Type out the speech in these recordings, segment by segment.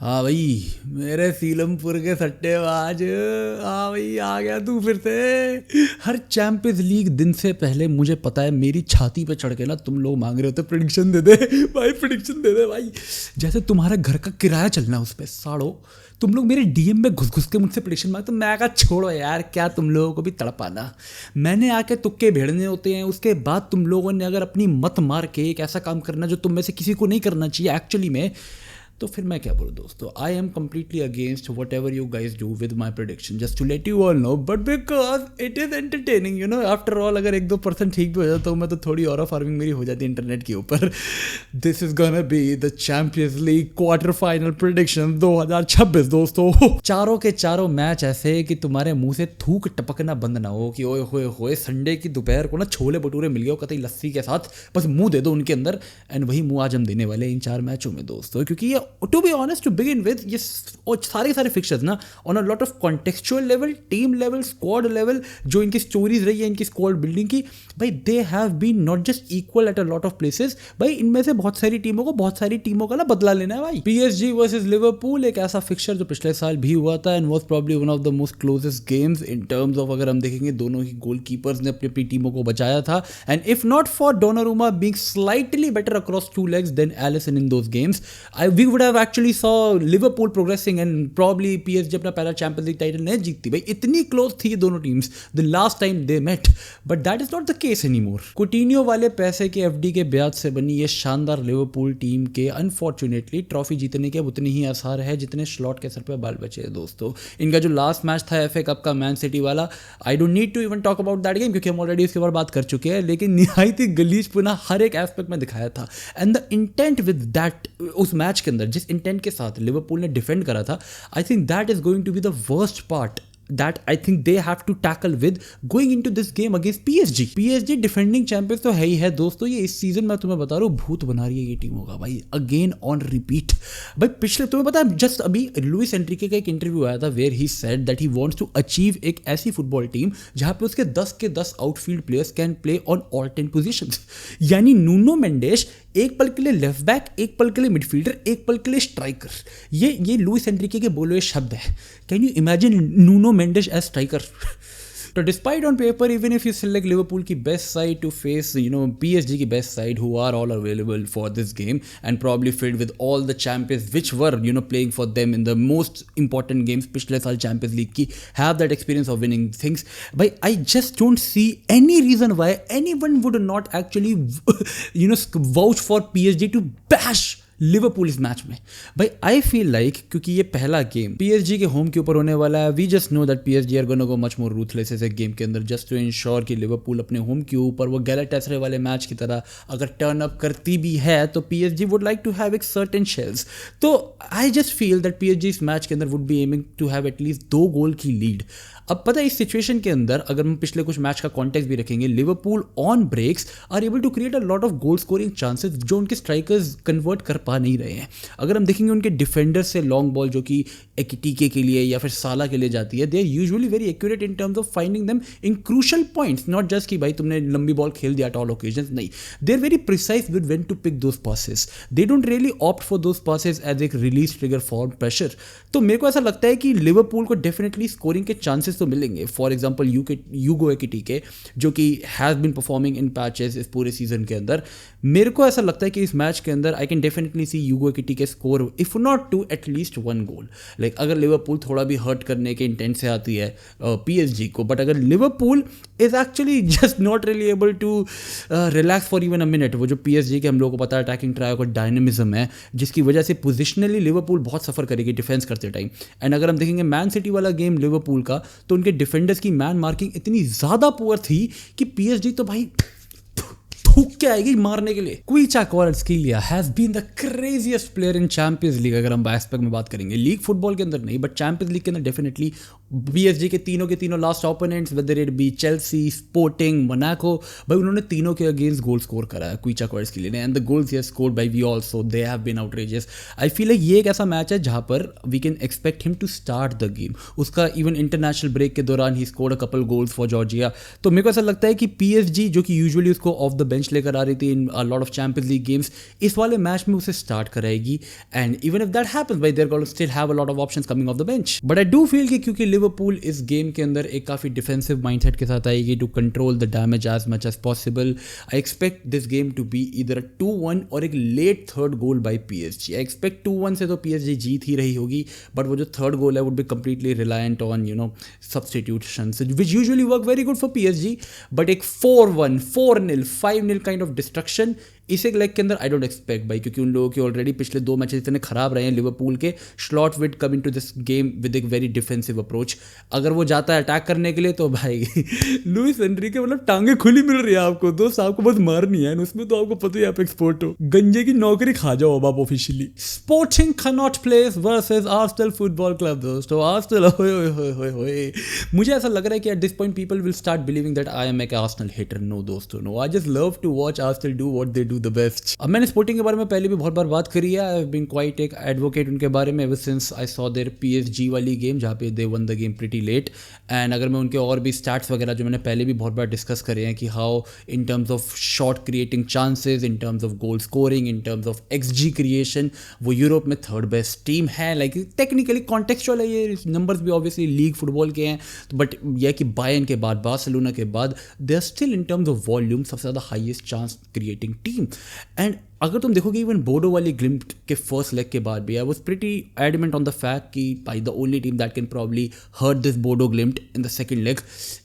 हाँ भाई, मेरे सीलमपुर के सट्टेबाज। हाँ भाई, आ गया तू फिर से। हर चैंपियंस लीग दिन से पहले मुझे पता है मेरी छाती पे चढ़ के ना तुम लोग मांग रहे होते प्रेडिक्शन दे दे भाई, प्रेडिक्शन दे दे भाई। जैसे तुम्हारा घर का किराया चलना है उस पर साड़ो। तुम लोग मेरे डीएम में घुस घुस के मुझसे प्रेडिक्शन मांग, तो मैं कहा छोड़ो यार, क्या तुम लोगों को भी तड़पाना। मैंने आके तुक्के भेड़ने होते हैं, उसके बाद तुम लोगों ने अगर अपनी मत मार के एक ऐसा काम करना जो तुम में से किसी को नहीं करना चाहिए एक्चुअली में, तो फिर मैं क्या बोलूँ दोस्तों। I am completely against whatever you guys do with my production, just to let you all know, but because it is entertaining you know. After all अगर 1-2% ठीक भी हो जाता हूँ मैं, तो थोड़ी और फार्मिंग मेरी हो जाती है इंटरनेट के ऊपर। This is gonna be the champions league quarter final prediction 2026 दोस्तों। चारों के चारों मैच ऐसे कि तुम्हारे मुंह से थूक टपकना बंद ना हो कि ओए होए होए संडे की दोपहर को ना छोले भटूरे मिल गए कतई लस्सी के साथ, बस मुंह दे दो उनके अंदर। एंड वही मुंह आज हम देने वाले इन 4 मैचों में दोस्तों, क्योंकि ये to be honest to begin with ये सारे फिक्चर्स ना on a lot of contextual level, team level, squad level, जो इनकी स्टोरीज रही है इनकी स्क्वाड बिल्डिंग की, भाई they have been not just equal at a lot of places. भाई इनमें से बहुत सारी टीमों को बहुत सारी टीमों का ना बदला लेना है भाई। पीएसजी वर्सेस लिवरपूल एक ऐसा फिक्चर जो पिछले साल भी हुआ था and was probably one of the most closest games in terms of, अगर हम देखेंगे दोनों ही गोलकीपर्स ने अपनी अपनी टीमों को बचाया था। And if not for Donnarumma being slightly better across 2 legs then Alisson in those games, we would have actually saw Liverpool progressing and probably PSG अपना पहला चैंपियंस लीग टाइटल नहीं जीतती। भाई इतनी क्लोज थी ये दोनों teams the last time they met, but that is not the case anymore. Coutinho वाले पैसे के एफडी के ब्याज से बनी ये शानदार लिवरपूल टीम के अनफॉर्चुनेटली ट्रॉफी जीतने के अब उतनी ही आसार है जितने स्लॉट के सर पे बाल बचे हैं दोस्तों। इनका जो लास्ट मैच था एफए कप का मैन सिटी वाला, I don't need to even talk about that game क्योंकि हम ऑलरेडी इसके बारे बात कर चुके हैं, लेकिन निहायत ही गलीज पुना हर एक एस्पेक्ट में दिखाया था। And the intent with that, उस मैच के अंदर जिस इंटेंट के साथ लिवरपूल ने डिफेंड करा था, I think that is going to be the worst part that I think they have to tackle with going into this game against PSG. PSG defending champions तो है ही है दोस्तों। ये इस सीजन मैं तुम्हें बता रहा हूँ भूत बना रही है ये टीमों का भाई, अगेन ऑन रिपीट। भाई पिछले तुम्हें पता है जस्ट अभी लुइस एनरिके का एक इंटरव्यू आया था where he said that he wants to achieve एक ऐसी फुटबॉल टीम जहां पे उसके 10 के 10 outfield players can play on all 10 positions. यानी नूनो मेंडेस एक पल के लिए लेफ्ट बैक, एक पल के लिए मिडफील्डर, एक पल के लिए स्ट्राइकर। ये लुइस एनरिके के बोले हुए शब्द है। Can you imagine Nuno Mendes as striker? तो despite on paper even if you select Liverpool की best side to face PSG की best side who are all available for this game and probably filled with all the champions which were playing for them in the most important games पिछले साल champions league की, have that experience of winning things. भाई I just don't see any reason why anyone would not actually vouch for PSG to bash Liverpool इस match में। भाई आई feel like क्योंकि ये पहला गेम पीएसजी के होम के ऊपर होने वाला है, we just know that PSG are gonna go much more ruthless इस गेम के अंदर जस्ट टू इंश्योर कि लिवरपूल अपने होम के ऊपर वो गैलाटासराय वाले मैच की तरह अगर टर्न अप करती भी है तो PSG would like to have एक सर्टेन शेल्स। तो I just feel that PSG इस मैच के अंदर would be aiming to have at least 2 goal की लीड। अब पता है इस सिचुएशन के अंदर अगर हम पिछले कुछ मैच का कॉन्टेक्स्ट भी रखेंगे, Liverpool on breaks are able to create a lot of goal scoring chances जो उनके स्ट्राइकर्स कन्वर्ट कर पा नहीं रहे हैं। अगर हम देखेंगे उनके डिफेंडर से लॉन्ग बॉल जो कि एकिटीके के लिए या फिर साला के लिए जाती है, they are usually very accurate in terms of finding them in crucial points, not just कि भाई तुमने लंबी बॉल खेल दिया एट ऑल ओकेजन्स, नहीं, they are very precise with when to pick those passes. They don't really opt for those passes as एक release trigger for pressure. तो मेरे को ऐसा लगता है कि लिवरपूल को डेफिनेटली स्कोरिंग के चांसेस तो मिलेंगे। फॉर एग्जाम्पल यूगो एकिटीके जो कि has been performing in patches इस पूरे सीजन के अंदर, मेरे को ऐसा लगता है कि इस मैच के अंदर I can definitely see Hugo Ekitike score if not two at least 1 goal. Like अगर लिवरपूल थोड़ा भी हर्ट करने के इंटेंट से आती है पीएसजी को, बट अगर Liverpool is actually just not really able to relax for even a minute, वो जो पीएसजी के हम लोगों को पता है अटैकिंग ट्रायो का डायनेमिज्म है जिसकी वजह से पोजिशनली लिवरपूल बहुत सफर करेगी डिफेंस करते टाइम। एंड अगर हम देखेंगे मैन सिटी वाला गेम लिवरपूल का, तो उनके डिफेंडर्स की मैन मार्किंग इतनी ज्यादा पुअर थी कि पीएसजी तो भाई थूक के आएगी मारने के लिए। Khvicha Kvaratskhelia has been the craziest player in champions league. अगर हम एस्पेक्ट में बात करेंगे लीग फुटबॉल के अंदर नहीं बट चैंपियंस लीग के अंदर डेफिनेटली PSG के तीनों last opponents, whether it be Chelsea, sporting, Monaco, भाई उन्होंने तीनों के अगेंस्ट गोल स्कोर करा है क्विचा Kvaratskhelia, and the goals he scored by we also they have been outrageous. I feel like ये एक ऐसा मैच है जहाँ पर we can expect him to start the game. उसका इवन इंटरनेशनल ब्रेक के दौरान ही scored a couple goals for Georgia. तो मेरे को ऐसा लगता है कि PSG जो कि यूजुअली उसको ऑफ द बेंच लेकर आ रही थी in a lot of champions league games, इस वाले मैच में उसे स्टार्ट कराएगी, and even if that happens भाई they're gonna still have a lot of options coming off the bench. But I do feel कि क्योंकि लिवरपूल इस game के अंदर एक काफ़ी डिफेंसिव माइंडसेट के साथ आएगी to control the damage as much as possible, I expect this game to be either a 2-1 और एक late third goal by PSG। I expect 2-1 से तो PSG जीत ही रही होगी, बट वो जो थर्ड गोल है would be completely reliant on substitutions which usually work very good for PSG, but एक 4-1, 4-0, 5-0 काइंड ऑफ डिस्ट्रक्शन इस एक लेग के अंदर आई डोंट एक्सपेक्ट भाई, क्योंकि उन लोगों के ऑलरेडी पिछले 2 मैचेस इतने खराब रहे हैं लिवरपूल के। Slot will come into this game with एक वेरी डिफेंसिव अप्रोच। अगर वो जाता है अटैक करने के लिए तो भाई लुइस एनरिके मतलब टांगे खुली मिल रही है आपको दोस्त, आपको बस मारनी है, उसमें तो आपको पता ही आप एक्सपोर्ट हो, गंजे की नौकरी खा जाओ अब आप officially. Sporting cannot place versus Arsenal football club दोस्तों, आर्सेनल होए। मुझे ऐसा लग रहा है कि at this point people will start believing that I am एक आर्सेनल हेटर। नो दोस्तों no, I just love to watch Arsenal do what they do the best. अब मैंने स्पोर्टिंग के बारे में पहले भी बहुत बार बात करी है, आई हैव बीन क्वाइट एक एडवोकेट उनके बारे में ever since I saw their PSG वाली गेम जहाँ पे they won the game pretty late. And अगर मैं उनके और भी स्टैट्स वगैरह जो मैंने पहले भी बहुत बार डिस्कस करे हैं कि how in terms of shot creating chances, in terms of goal scoring, in terms of XG creation, वो यूरोप में थर्ड बेस्ट टीम है। लाइक टेक्निकली कॉन्टेक्चुअल है ये नंबर्स भी ऑब्वियसली लीग फुटबॉल के हैं, बट यह कि बायर्न के बाद, बार्सिलोना के बाद they are still in terms of volume सबसे ज़्यादा highest chance creating team. And अगर तुम देखोगे इवन बोडो वाली ग्लिम्ट के फर्स्ट लेग के बाद भी I was pretty adamant on the fact कि भाई the only team that can probably hurt this Bodo Glimt in the second leg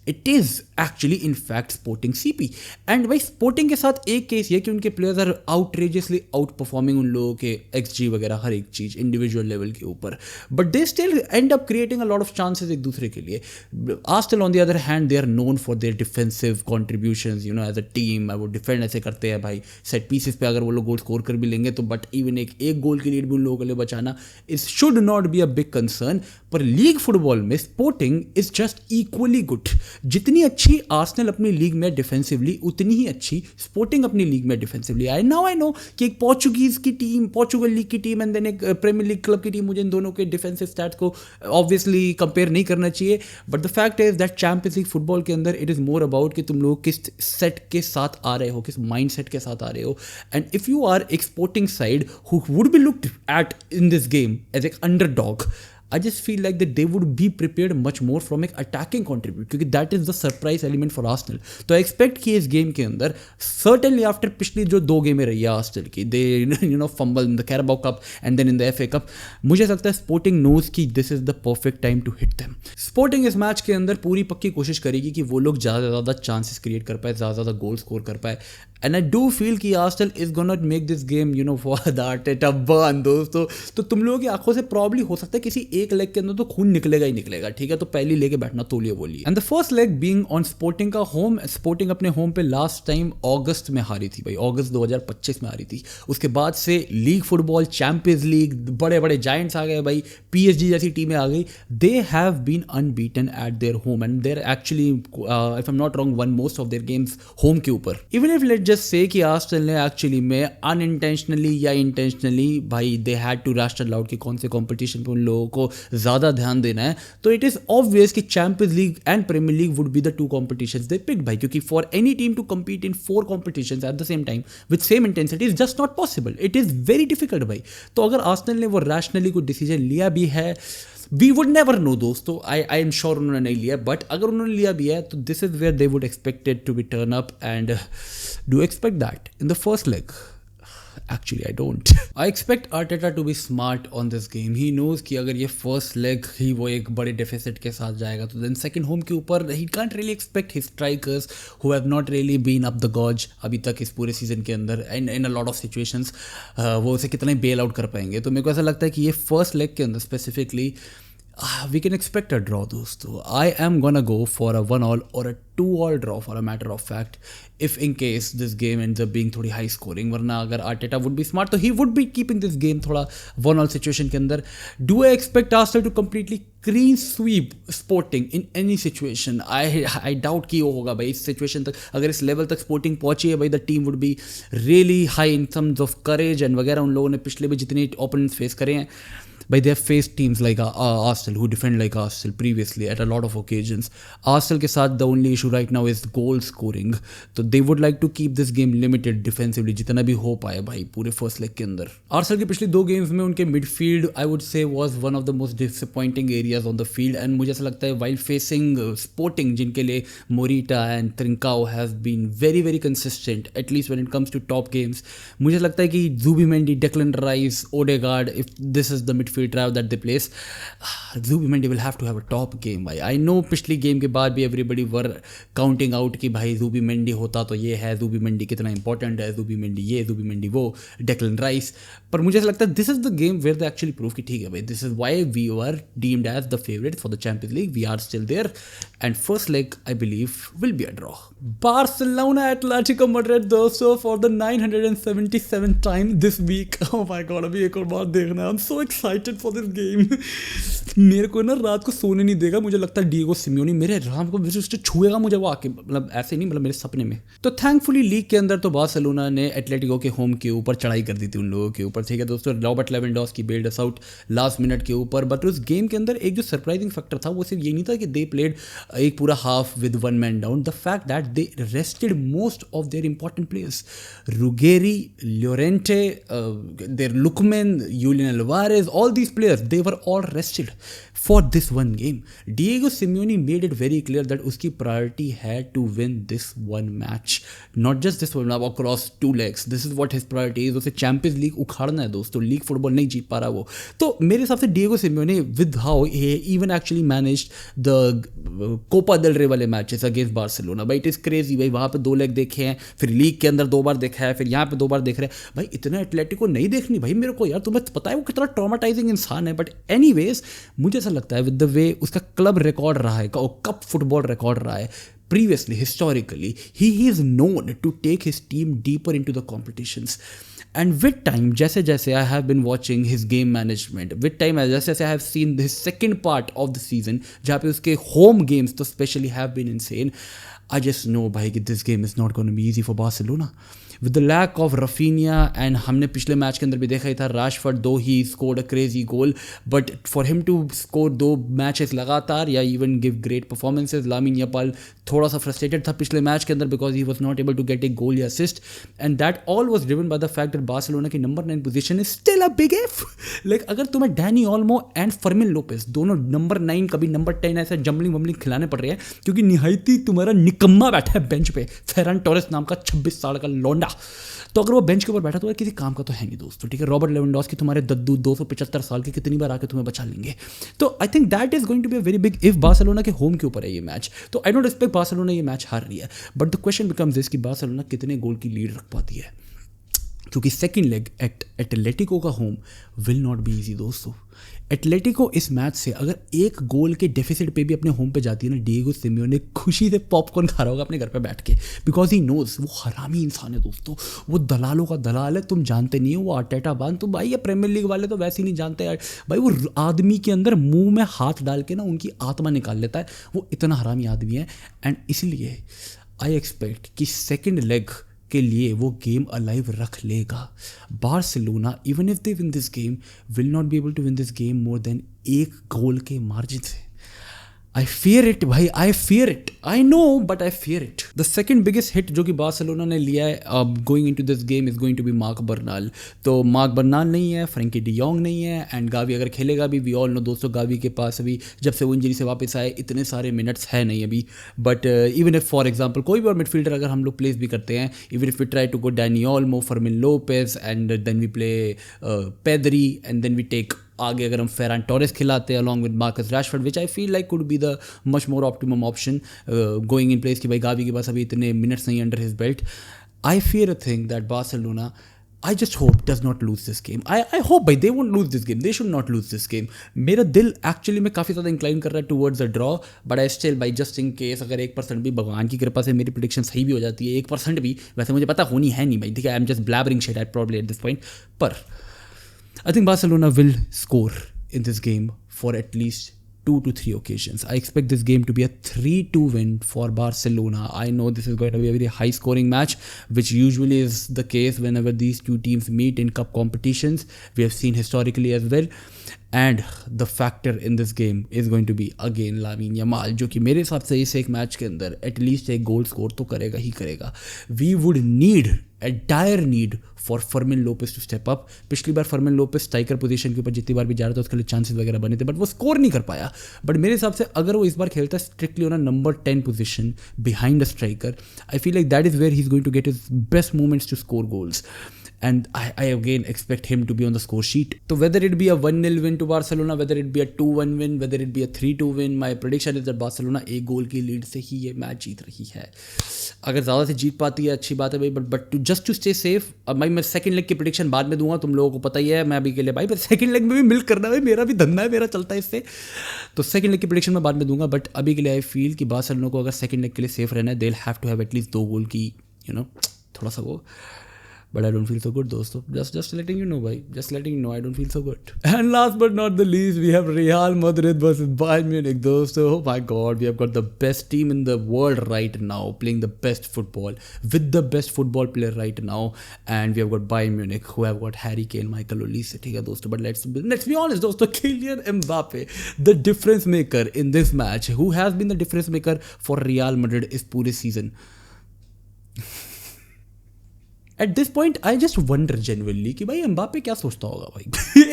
it is actually in fact Sporting CP। And भाई Sporting के साथ एक case ये कि उनके players are outrageously outperforming उन लोगों के XG वगैरह हर एक चीज़ इंडिविजुअल लेवल के ऊपर, but they still end up creating a lot of chances एक दूसरे के लिए। Arsenal on the other hand they are known for their defensive contributions, as a team वो डिफेंड ऐसे करते हैं भाई, सेट पीसेस पे अगर वो लोग गोल स्कोर कर भी लेंगे तो बट इवन एक गोल की लीड भी उन लोगों के लिए बचाना is should not be a big concern. पर लीग फुटबॉल में sporting is just equally good. जितनी अच्छी आर्सेनल अपनी लीग में डिफेंसिवली उतनी ही अच्छी स्पोर्टिंग अपनी लीग में डिफेंसिवली। आई नो कि एक पोर्चुगीज की टीम, पोर्चुगल लीग की टीम एंड देन एक प्रीमियर लीग क्लब की टीम, मुझे इन दोनों के डिफेंसिव स्टैट्स को ऑब्वियसली कंपेयर नहीं करना चाहिए, but the fact is that champions league football के अंदर इट इज मोर अबाउट कि तुम लोग किस सेट के साथ आ रहे हो, किस माइंड सेट के साथ आ रहे हो। And if you are exporting side who would be looked at in this game as an underdog, I just feel like that they would be prepared much more from एक attacking contribute, क्योंकि that is the surprise element for Arsenal। तो I expect कि इस game के अंदर certainly after पिछली जो 2 गेमें रही है Arsenal की, they fumble in the Carabao Cup and then in the FA Cup, मुझे लगता है Sporting knows कि this is the perfect time to hit them। Sporting इस मैच के अंदर पूरी पक्की कोशिश करेगी कि वो लोग ज़्यादा से ज़्यादा चांसेस क्रिएट कर पाए, ज़्यादा से ज़्यादा गोल स्कोर कर पाए। एंड आई डू फील कि Arsenal is gonna make this game for the Arteta burn दोस्तों। तो तुम लोगों की आंखों से प्रॉब्ली हो सकता है किसी एक लेग के अंदर तो खून निकलेगा ही निकलेगा, ठीक है, तो पहली लेके बैठना तोलिए बोलिए। And the first leg being on sporting का होम, स्पोर्टिंग अपने होम पे लास्ट टाइम अगस्त में हारी थी भाई, अगस्त 2025 में हारी थी। उसके बाद से लीग फुटबॉल, चैंपियंस लीग, बड़े बड़े जायंट्स आ गए भाई, PSG जैसी टीमें आ गई, they have been unbeaten at their home and their actually if I am not wrong won most of their games home के ऊपर। Even if let just say कि आर्सेनल ने एक्चुअली में अनइंटेंशनली या इंटेंशनली भाई they had to rational out कि कौन से कंपटीशन पे उन लोगों को ज़्यादा ध्यान देना है, तो इट इज़ ऑब्वियस कि Champions League and Premier League would be the 2 competitions they picked भाई, क्योंकि for any team to compete in 4 competitions at the same time with same intensity is just not possible, it is very difficult भाई। तो अगर Arsenal ने वो rationally कोई decision लिया भी है, वी वुड नेवर नो दोस्तों, आई एम श्योर उन्होंने नहीं लिया, बट अगर उन्होंने लिया भी है तो this is where they would expected to be turn up and do expect that in the first leg? Actually, I don't. I expect Arteta to be smart on this game. He knows कि अगर ये first leg ही वो एक बड़े deficit के साथ जाएगा तो then second home के ऊपर he can't really expect his strikers who have not really been up the gauge अभी तक इस पूरे सीजन के अंदर in a lot of situations वो उसे कितना ही bail out कर पाएंगे। तो मेरे को ऐसा लगता है कि ये first leg के अंदर specifically we can expect a draw, दोस्तों. I am gonna go for a 1-1 or a 2-2 draw for a matter of fact. If in case this game ends up being थोड़ी high scoring, वरना अगर Arteta would be smart तो he would be keeping this game थोड़ा 1-1 situation के अंदर. Do I expect Arsenal to completely clean sweep Sporting in any situation? I doubt कि वो होगा भाई इस situation तक. अगर इस level तक Sporting पहुंची है भाई, the team would be really high in terms of courage and वगैरह. उन लोगों ने पिछले भी जितने opponents face करे हैं, but they have faced teams like Arsenal who defend like Arsenal previously at a lot of occasions. Arsenal के साथ the only issue right now is goal scoring. तो they would like to keep this game limited defensively जितना भी हो पाए भाई पूरे first leg के अंदर. Arsenal के पिछले 2 games में उनके midfield I would say was one of the most disappointing areas on the field, and मुझे ऐसा लगता है while facing Sporting जिनके लिए Morita and Trincao have been very very consistent at least when it comes to top games. मुझे लगता है कि Zubimendi, Declan Rice, Odegaard, if this is the midfield drive that they place, Zubimendi will have to have a top game भाई. I know पिछली game के बाद भी everybody were counting out कि भाई Zubimendi होता तो ये है, Zubimendi कितना important है, Zubimendi ये, Zubimendi वो, Declan Rice. पर मुझे ऐसा लगता है this is the game where they actually prove कि ठीक है भाई, this is why we were deemed as the favorite for the Champions League. We are still there and first leg I believe will be a draw. Barcelona Atletico Madrid दोस्तों for the 977th time this week. Oh my god, अभी एक और बार देखना है. I'm so excited for this game. मेरे को ना रात को सोने नहीं देगा. मुझे लगता है डिएगो सिमियोनी मेरे राम को उससे छुएगा मुझे वो आके, मतलब ऐसे नहीं, मतलब मेरे सपने में. तो थैंकफुली लीग के अंदर तो बार्सिलोना ने एटलेटिको के होम के ऊपर चढ़ाई कर दी थी उन लोगों के ऊपर. ठीक है दोस्तों, Robert Lewandowski bailed us out last minute के ऊपर. बट उस गेम के अंदर एक जो सरप्राइजिंग फैक्टर था वो सिर्फ ये नहीं था कि दे प्लेड एक पूरा half with 1 man down. The fact that they rested most of their important players. Ruggeri, Llorente, their Lookman, Julian Alvarez, all these players, they were all rested for this one game. Diego Simeone made it very clear that उसकी priority had to win this one match, not just this one across 2 legs. This is what his priority is. उसे champions league उखाड़ना है दोस्तों. League football नहीं जीत पा रहा वो. तो मेरे हिसाब से Diego Simeone with how he even actually managed the Copa del Rey वाले मैचेस अगेंस्ट बार्सिलोना, भाई इट इज़ क्रेजी भाई. वहाँ पे 2 लेग देखे हैं, फिर लीग के अंदर 2 बार देखा है, फिर यहाँ पे 2 बार देख रहे हैं भाई. इतना एटलेटिको नहीं देखनी भाई मेरे को यार. तुम्हें पता है वो कितना ट्रॉमाटाइजिंग इंसान है. बट एनीवेज मुझे ऐसा लगता है विद द वे उसका क्लब रिकॉर्ड रहा है, कप फुटबॉल रिकॉर्ड रहा है previously, historically, he is known to take his team deeper into the competitions. And with time, जैसे जैसे I have been watching his game management, with time जैसे जैसे I have seen his second part of the season, जहाँ पे उसके home games तो especially have been insane. I just know भाई कि this game is not going to be easy for Barcelona. With the lack of Rafinha, and हमने पिछले match के अंदर भी देखा ही था, Rashford though he scored a crazy goal, but for him to score 2 matches लगातार या even give great performances, Lamine Yamal थोड़ा सा frustrated था पिछले मैच के अंदर because he was not able to get a goal या assist, and that all was driven by the fact that Barcelona की number 9 position is still a big if. Like अगर तुम्हें Dani Olmo and Fermin Lopez दोनों number 9 कभी number 10 ऐसा jumbling वम्बलिंग खिलाने पड़ रहे हैं क्योंकि निहायती तुम्हारा निकम्मा बैठा है बेंच पे, फेरन टोरेस नाम का 26 साल का लौंडा. तो अगर वो बेंच के ऊपर बैठा तो किसी काम का तो है नहीं दोस्तों. ठीक है, रॉबर्ट लेवेंडोव्स्की तुम्हारे दद्दू 275 साल के कितनी बार आके तुम्हें बचा लेंगे. तो I think that is going to be a very big if. Barcelona के होम के ऊपर है ये मैच, तो आई डोंट एक्सपेक्ट बार्सिलोना ये मैच हार रही है. But the question becomes this कि बार्सिलोना कितने गोल की लीड रख पाती है, क्योंकि सेकेंड लेग एट एटलेटिको का home will not be easy दोस्तों. एटलेटिको इस मैच से अगर 1 गोल के डेफिसिट पे भी अपने होम पे जाती है ना, डिएगो सिमियोने खुशी से पॉपकॉर्न खा रहा होगा अपने घर पे बैठ के, बिकॉज ही नोज वो हरामी इंसान है दोस्तों. वो दलालों का दलाल है, तुम जानते नहीं हो. वो आर्टेटा बान तो भाई ये प्रीमियर लीग वाले तो वैसे ही नहीं जानते यार भाई. वो आदमी के अंदर मुंह में हाथ डाल के ना उनकी आत्मा निकाल लेता है. वो इतना हरामी आदमी है, एंड इसलिए आई एक्सपेक्ट कि सेकेंड लेग के लिए वो गेम अलाइव रख लेगा. Barcelona even if they win this game will not be able to win this game more than 1 goal के मार्जिन से. आई फियर इट भाई, I fear it. I know but I fear it. The second biggest hit जो कि Barcelona ने लिया है going into this game is going to be mark Bernal. तो mark Bernal नहीं है, फ्रेंकी डी यॉन्ग नहीं है, एंड गावी अगर खेलेगा भी, वी ऑल नो दोस्तों गावी के पास अभी जब से वो इंजरी से वापस आए इतने सारे मिनट्स है नहीं अभी. But even if for example कोई भी और मिडफील्डर अगर हम लोग प्लेस भी करते हैं, even if we try to go Dani Olmo, Fermin Lopez, and then we play Pedri, and then we take आगे अगर हम फेरान टोरेस खिलाते हैं along with Marcus Rashford, which I feel like could be the much more optimum option going in place कि भाई Gavi के पास अभी इतने मिनट्स नहीं under his belt. I fear a thing that Barcelona I just hope does not lose this game. I hope भाई they won't lose this game. They should not lose this game. मेरा दिल actually में काफ़ी ज़्यादा incline कर रहा है towards a draw, but I still भाई जस्ट इन केस अगर 1% भी भगवान की कृपा से मेरी प्रेडिक्शन सही भी हो जाती है, 1% भी, वैसे मुझे पता होनी है नहीं भाई, ठीक है, I am just blabbering shit at probably at this point, पर I think Barcelona will score in this game for at least 2 to 3 occasions. I expect this game to be a 3-2 win for Barcelona. I know this is going to be a very high scoring match, which usually is the case whenever these two teams meet in cup competitions. We have seen historically as well. And the factor in this game is going to be again Lamine Yamal, जो कि मेरे हिसाब से इस एक match के अंदर at least एक गोल स्कोर तो करेगा ही करेगा. We would need a dire need for Fermin Lopez to step up. पिछली बार फर्मिन लोपेस स्ट्राइकर पोजीशन के ऊपर जितनी बार भी जा रहा था उसके लिए चांसेस वगैरह बने थे, बट वो स्कोर नहीं कर पाया. बट मेरे हिसाब से अगर वो इस बार खेलता है strictly on a number 10 position behind the striker, I feel like that is where he is going to get his best moments to score goals. And I again expect him to be on the score sheet. So whether it be a 1-0 win to Barcelona, whether it be a 2-1 win, whether it be a 3-2 win, my prediction is that Barcelona एक गोल की lead से ही ये match जीत रही है. अगर ज़्यादा से जीत पाती है अच्छी बात है भाई, but just to stay safe. अब भाई मैं सेकंड लेग की प्रेडिक्शन बाद में दूंगा, तुम लोगों को पता ही है मैं अभी के लिए भाई सेकंड लेग में भी मिल्क करना है, मेरा भी धंधा है, मेरा चलता है इससे. तो सेकंड लेग की प्रेडिक्शन मैं बाद में दूंगा, बट अभी के लिए आई फील कि बार्सिलोना को अगर सेकंड लेग के लिए सेफ रहना है, they will have to have at least 2 goal की थोड़ा सा वो. But I don't feel so good, दोस्तों. Just letting you know, भाई. Just letting you know, I don't feel so good. And last but not the least, we have Real Madrid versus Bayern Munich, दोस्तों. Oh my God, we have got the best team in the world right now, playing the best football with the best football player right now, and we have got Bayern Munich, who have got Harry Kane, Michael Olise, ठीक है दोस्तों. But let's be honest, दोस्तों. Kylian Mbappe, the difference maker in this match, who has been the difference maker for Real Madrid इस पूरे season. Eight this point I just wonder genuinely कि भाई Mbappe क्या सोचता होगा भाई.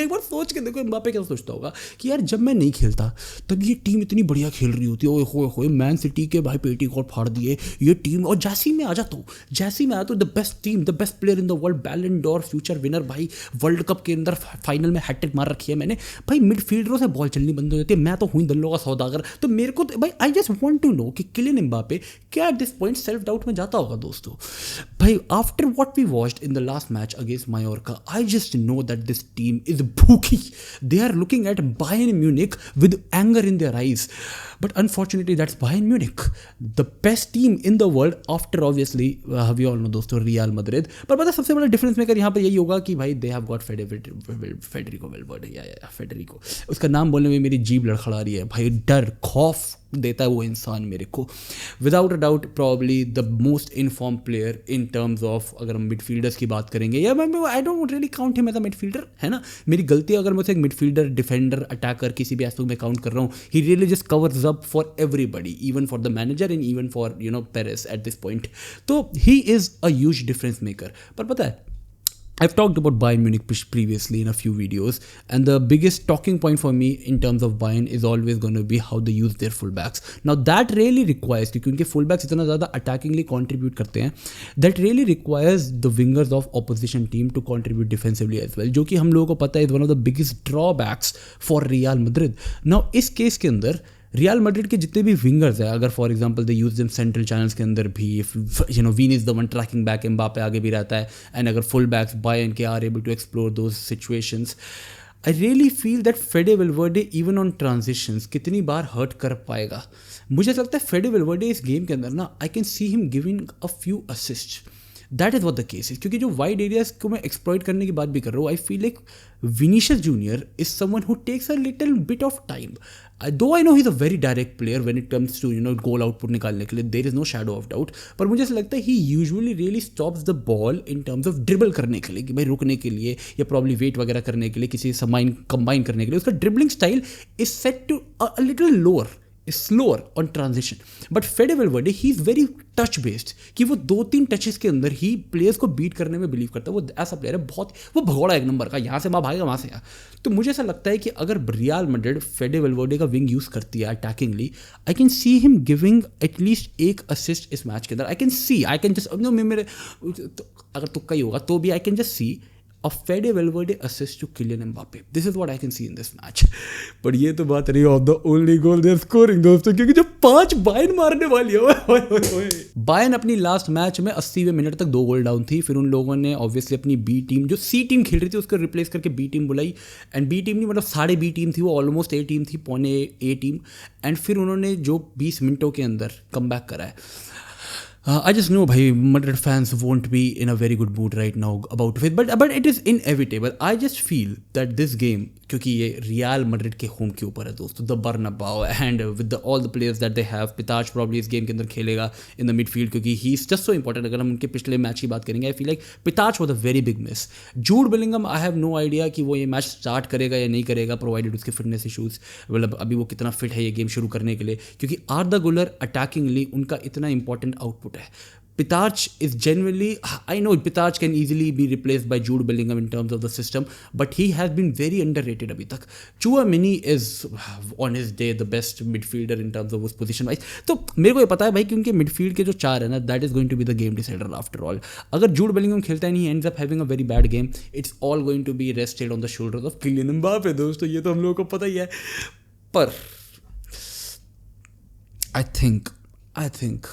एक बार सोच के देखो एम्बापे क्या सोचता होगा कि यार जब मैं नहीं खेलता तब ये टीम इतनी बढ़िया खेल रही होती है, ओए होए मैन सिटी के भाई पेटीकोट फाड़ दिए ये टीम, और जैसे ही मैं आ जाता हूँ the best team, the best player in the world, बैलन डोर फ्यूचर विनर भाई, वर्ल्ड कप के अंदर फाइनल में हैट्रिक मार रखी है मैंने भाई, मिडफील्डरों से बॉल चलनी बंद हो जाती है, मैं तो हुई दल्लों का सौदागर. तो मेरे को भाई I just want to know कि किलियन एम्बापे क्या at this point self doubt में जाता होगा दोस्तों. भाई after what we watched in the last match against Mallorca, I just know that this team is booky. They are looking at Bayern Munich with anger in their eyes. But unfortunately, that's Bayern Munich, the best team in the world after obviously we all know दोस्तों Real Madrid. पर पता सबसे बड़ा difference maker यहाँ पर यही होगा कि भाई they have got Federico Valverde, या Federico, उसका नाम बोलने में मेरी जीभ लड़खड़ा रही है भाई. डर खौफ देता है वो इंसान मेरे को. Without a doubt probably the most in form player in terms of, अगर हम मिडफील्डर्स की बात करेंगे, या मैं I don't really count him as a midfielder, है ना, मेरी गलती अगर मैं उसे एक मिडफील्डर, डिफेंडर, अटैकर किसी भी एस्पेक्ट में काउंट कर रहा हूँ. He really just covers up for everybody, even for the manager and even for Perez at this point. तो he is a huge difference maker. पर पता है I've talked about Bayern Munich previously in a few videos, and the biggest talking point for me in terms of Bayern is always going to be how they use their fullbacks. Now that really requires, क्योंकि उनके fullbacks इतना ज़्यादा अटैकिंगली contribute करते हैं, that really requires the wingers of opposition team to contribute defensively as well, जो कि हम लोगों को पता है is one of the biggest drawbacks for Real Madrid. Now इस केस के अंदर रियल मैड्रिड के जितने भी विंगर्स हैं, अगर for example they use them central channels के अंदर भी, Vini is the one tracking back, Mbappe आगे भी रहता है, एंड अगर फुल बैक्स बायर्न के are able to explore those situations, I really feel that Fede Valverde even on transitions कितनी बार हर्ट कर पाएगा. मुझे लगता है फेडे वेलवर्डे इस गेम के अंदर ना, आई can see him giving a few assist. That is what the case is, क्योंकि जो वाइड एरियाज को मैं एक्सप्लॉइट करने की बात भी कर रहा हूँ, I feel like Vinicius Junior is someone who takes a little bit of time. Though I know he is a very direct player when it comes to goal output निकालने के लिए, there is no shadow of doubt. पर मुझे ऐसा लगता है he usually really stops the ball in terms of dribble करने के लिए, कि भाई रुकने के लिए या प्रॉब्ली वेट वगैरह करने के लिए, किसी से कंबाइन करने के लिए. उसका dribbling style is set to a little lower, slower on transition. But Fede Valverde he is very touch based, कि वो 2-3 टचेस के अंदर ही प्लेयर्स को बीट करने में बिलीव करता है. वो ऐसा प्लेयर है, बहुत वो भगोड़ा एक नंबर का, यहाँ से भागेगा वहाँ से यहाँ. तो मुझे ऐसा लगता है कि अगर रियल मैड्रिड फेडे वेलवर्डे का विंग यूज़ करती है attackingly, I can see him giving at least एक असिस्ट इस मैच के अंदर. आई कैन जस्ट मेरे अगर तुक्का ही होगा तो भी I can just see a Fede Valverde assist to Kylian Mbappe. This is what I can see in this match. पर ये तो बात रही of the only goal they are scoring दोस्तों, क्योंकि जो 5 बायर्न मारने वाली है। बायर्न अपनी लास्ट मैच में 80वें मिनट तक 2 गोल डाउन थी, फिर उन लोगों ने ऑब्वियसली अपनी बी टीम जो सी टीम खेल रही थी उसको रिप्लेस करके बी टीम बुलाई, एंड बी टीम नहीं मतलब साढ़े बी टीम थी वो, ऑलमोस्ट ए टीम थी, पौने ए टीम, एंड फिर उन्होंने जो 20 मिनटों के अंदर कम बैक करा है। I just know, bhai, Madrid fans won't be in a very good mood right now about it, but it is inevitable. I just feel that this game, क्योंकि ये रियल मैड्रिड के home के ऊपर है दोस्तों, the Bernabeu, and with all the players that they have, पिताज probably इस game के अंदर खेलेगा इन द मिडफील्ड, क्योंकि he is just so important. अगर हम उनके पिछले मैच की बात करेंगे, आई फील लाइक पिताज was a very big miss. Jude Bellingham, I have no idea कि वो ये मैच स्टार्ट करेगा या नहीं करेगा, प्रोवाइडेड उसके फिटनेस इशूज़, मतलब अभी वो कितना फिट है ये गेम शुरू करने के लिए, क्योंकि आर्दा गुलर अटैकिंगली उनका इतना इंपॉर्टेंट आउटपुट है। Pitach is genuinely, I know Pitach can easily be replaced by Jude Bellingham in terms of the system, but he has been very underrated अभी तक। Chouameni is on his day the best midfielder in terms of उस position wise। तो मेरे को ये पता है भाई कि उनके midfield के जो 4 है ना, that is going to be the game decider after all। अगर Jude Bellingham खेलता है नहीं, ends up having a very bad game, it's all going to be rested on the shoulders of Kylian Mbappe दोस्तों, ये तो हम लोगों को पता ही है। पर I think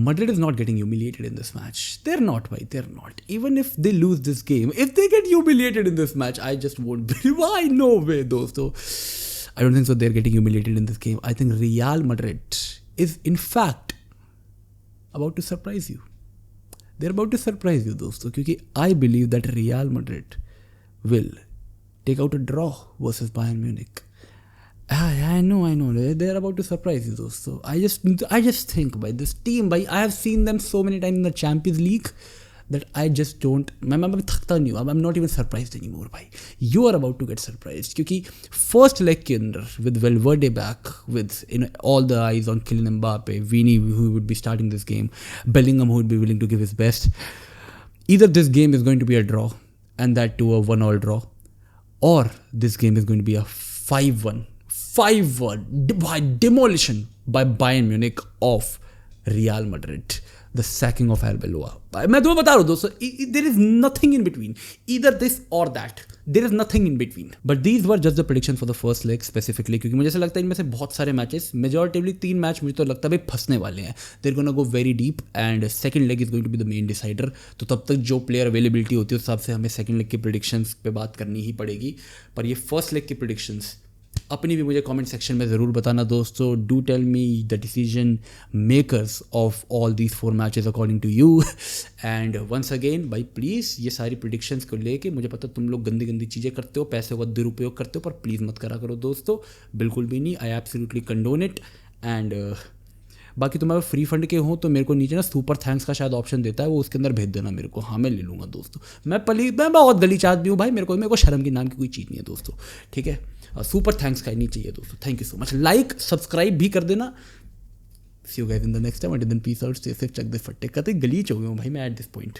Madrid is not getting humiliated in this match. They're not, bhai. They're not. Even if they lose this game, if they get humiliated in this match, I just won't believe. Why? No way, dosto. I don't think so. They're getting humiliated in this game. I think Real Madrid is, in fact, about to surprise you. They're about to surprise you, dosto. Because I believe that Real Madrid will take out a draw versus Bayern Munich. I know. They're about to surprise you, dosto. I just think by this team, by I have seen them so many times in the Champions League that I just don't. मैं थकता नहीं हूँ. I'm not even surprised anymore, भाई. You are about to get surprised क्योंकि first leg के अंदर with Valverde back, with all the eyes on Kylian Mbappe, Vini who would be starting this game, Bellingham who would be willing to give his best. Either this game is going to be a draw, and that too a 1-1 draw, or this game is going to be a 5-1 by demolition by Bayern Munich of Real Madrid. The sacking of Arbeloa. मैं तुम्हें बता रहा हूँ दोस्तों, there is nothing in between. Either this or that. There is nothing in between. But these were just the predictions for the first leg specifically, क्योंकि मुझे ऐसा लगता है इनमें से बहुत सारे मैचेस, मेजॉरिटिवली 3 मैच मुझे तो लगता है भाई फंसने वाले हैं। They're gonna go very deep and second leg is going to be the main decider. तो तब तक जो प्लेयर अवेलेबिलिटी होती है उस हिसाब से हमें सेकंड लेग की प्रेडिक्शंस पे बात करनी ही पड़ेगी। पर ये फर्स्ट लेग की प्रेडिक्शंस अपनी भी मुझे कमेंट सेक्शन में ज़रूर बताना दोस्तों। Do tell me the decision makers of all these 4 matches according to you, and once again भाई प्लीज़ ये सारी प्रेडिक्शंस को लेके, मुझे पता तुम लोग गंदी गंदी चीज़ें करते हो, पैसे का दुरुपयोग करते हो, पर प्लीज़ मत करा करो दोस्तों, बिल्कुल भी नहीं। I absolutely condone it. And बाकी तुम्हारे फ्री फंड के हो तो मेरे को नीचे ना सुपर थैंक्स का शायद ऑप्शन देता है, वो उसके अंदर भेज देना मेरे को। हाँ मैं ले लूँगा दोस्तों। मैं बहुत गलीच आदमी हूँ भाई, मेरे को शर्म के नाम की कोई चीज़ नहीं है दोस्तों, ठीक है। सुपर थैंक्स का नहीं चाहिए दोस्तों। Thank you so much. Like subscribe भी कर देना। See you guys in the next time. And then peace out, stay safe, चक दे फट्टे। कतई गलीच हो गए हूँ भाई मैं एट दिस पॉइंट।